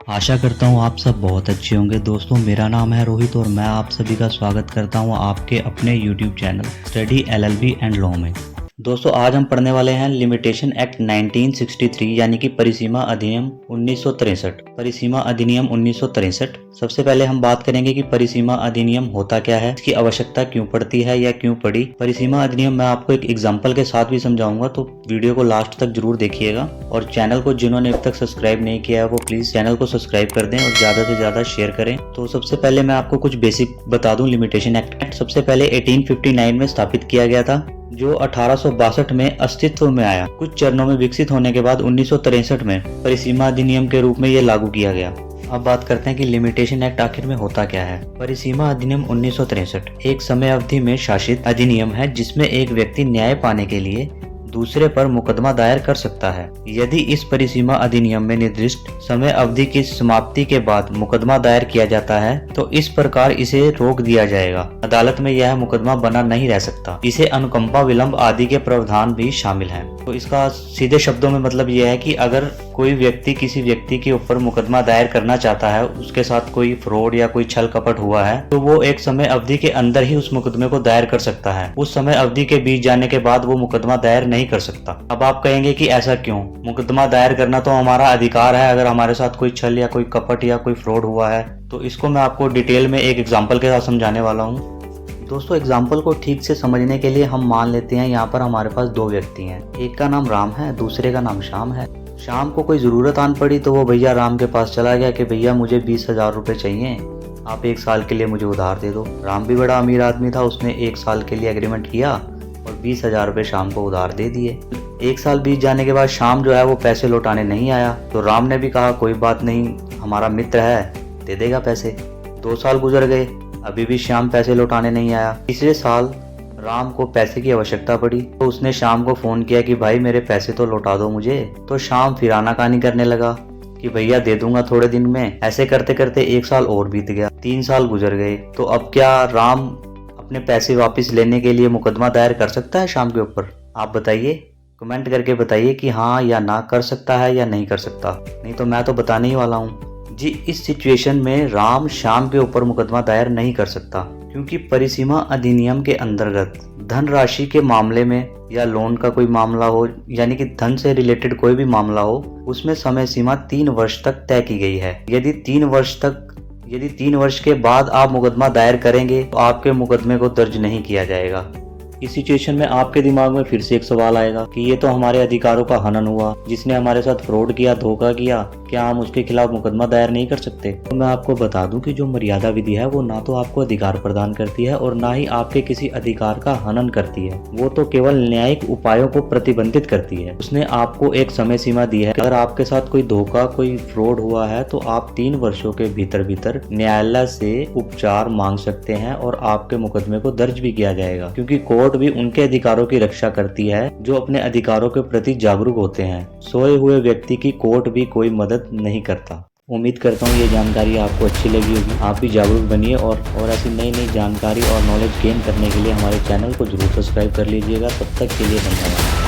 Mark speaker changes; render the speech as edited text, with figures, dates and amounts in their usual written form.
Speaker 1: आशा करता हूँ आप सब बहुत अच्छे होंगे। दोस्तों, मेरा नाम है रोहित और मैं आप सभी का स्वागत करता हूँ आपके अपने YouTube channel study LLB and law में। दोस्तों, आज हम पढ़ने वाले हैं लिमिटेशन एक्ट 1963 यानी कि परिसीमा अधिनियम 1963। परिसीमा अधिनियम 1963। सबसे पहले हम बात करेंगे कि परिसीमा अधिनियम होता क्या है, इसकी आवश्यकता क्यों पड़ती है या क्यों पड़ी। परिसीमा अधिनियम मैं आपको एक एग्जाम्पल के साथ भी समझाऊंगा, तो वीडियो को लास्ट तक जरूर देखिएगा। और चैनल को जिन्होंने अब तक सब्सक्राइब नहीं किया है वो प्लीज चैनल को सब्सक्राइब कर दें और ज्यादा से ज्यादा शेयर करें। तो सबसे पहले मैं आपको कुछ बेसिक बता दूं। लिमिटेशन एक्ट सबसे पहले 1859 में स्थापित किया गया था, जो 1862 में अस्तित्व में आया। कुछ चरणों में विकसित होने के बाद 1963 में परिसीमा अधिनियम के रूप में ये लागू किया गया। अब बात करते हैं कि लिमिटेशन एक्ट आखिर में होता क्या है। परिसीमा अधिनियम 1963 एक समय अवधि में शासित अधिनियम है जिसमें एक व्यक्ति न्याय पाने के लिए दूसरे पर मुकदमा दायर कर सकता है। यदि इस परिसीमा अधिनियम में निर्दिष्ट समय अवधि की समाप्ति के बाद मुकदमा दायर किया जाता है तो इस प्रकार इसे रोक दिया जाएगा। अदालत में यह मुकदमा बना नहीं रह सकता। इसे अनुकंपा, विलंब आदि के प्रावधान भी शामिल हैं। तो इसका सीधे शब्दों में मतलब यह है कि अगर कोई व्यक्ति किसी व्यक्ति के ऊपर मुकदमा दायर करना चाहता है, उसके साथ कोई फ्रॉड या कोई छल कपट हुआ है, तो वो एक समय अवधि के अंदर ही उस मुकदमे को दायर कर सकता है। उस समय अवधि के बीत जाने के बाद वो मुकदमा दायर नहीं कर सकता। अब आप कहेंगे कि ऐसा क्यों? मुकदमा दायर करना तो हमारा अधिकार है अगर हमारे साथ कोई छल या कोई कपट या कोई फ्रॉड हुआ है। तो इसको मैं आपको डिटेल में एक एग्जाम्पल के साथ समझाने वाला हूँ। दोस्तों, एग्जाम्पल को ठीक से समझने के लिए हम मान लेते हैं यहाँ पर हमारे पास दो व्यक्ति हैं। एक का नाम राम है, दूसरे का नाम श्याम है। श्याम को कोई ज़रूरत आन पड़ी तो वो भैया राम के पास चला गया कि भैया मुझे 20,000 रुपये चाहिए, आप 1 साल के लिए मुझे उधार दे दो। राम भी बड़ा अमीर आदमी था, उसने 1 साल के लिए एग्रीमेंट किया और 20,000 रुपये श्याम को उधार दे दिए। 1 साल बीत जाने के बाद श्याम जो है वो पैसे लौटाने नहीं आया, तो राम ने भी कहा कोई बात नहीं, हमारा मित्र है, दे देगा पैसे। 2 साल गुजर गए, अभी भी श्याम पैसे लौटाने नहीं आया। तीसरे साल राम को पैसे की आवश्यकता पड़ी तो उसने श्याम को फोन किया कि भाई मेरे पैसे तो लौटा दो मुझे। तो श्याम फिर आनाकानी करने लगा कि भैया दे दूंगा थोड़े दिन में। ऐसे करते करते 1 साल और बीत गया, 3 साल गुजर गए। तो अब क्या राम अपने पैसे वापस लेने के लिए मुकदमा दायर कर सकता है श्याम के ऊपर? आप बताइए, कमेंट करके बताइए कि हाँ या ना कर सकता है या नहीं कर सकता। नहीं तो मैं तो बताने ही वाला हूँ जी। इस सिचुएशन में राम श्याम के ऊपर मुकदमा दायर नहीं कर सकता, क्योंकि परिसीमा अधिनियम के अंतर्गत धनराशि के मामले में या लोन का कोई मामला हो, यानी कि धन से रिलेटेड कोई भी मामला हो, उसमें समय सीमा 3 वर्ष तक तय की गई है। यदि 3 वर्ष के बाद आप मुकदमा दायर करेंगे तो आपके मुकदमे को दर्ज नहीं किया जाएगा। इस सिचुएशन में आपके दिमाग में फिर से एक सवाल आएगा कि ये तो हमारे अधिकारों का हनन हुआ, जिसने हमारे साथ फ्रॉड किया, धोखा किया, क्या हम उसके खिलाफ मुकदमा दायर नहीं कर सकते? तो मैं आपको बता दूं कि जो मर्यादा विधि है वो ना तो आपको अधिकार प्रदान करती है और ना ही आपके किसी अधिकार का हनन करती है। वो तो केवल न्यायिक उपायों को प्रतिबंधित करती है। उसने आपको एक समय सीमा दी है। अगर आपके साथ कोई धोखा, कोई फ्रॉड हुआ है तो आप 3 वर्षों के भीतर न्यायालय से उपचार मांग सकते हैं और आपके मुकदमे को दर्ज भी किया जाएगा, क्योंकि कोर्ट भी उनके अधिकारों की रक्षा करती है जो अपने अधिकारों के प्रति जागरूक होते हैं। सोए हुए व्यक्ति की कोर्ट भी कोई मदद नहीं करता। उम्मीद करता हूँ ये जानकारी आपको अच्छी लगी होगी। आप भी जागरूक बनिए और ऐसी नई जानकारी और नॉलेज गेन करने के लिए हमारे चैनल को जरूर सब्सक्राइब कर लीजिएगा। तब तक के लिए धन्यवाद।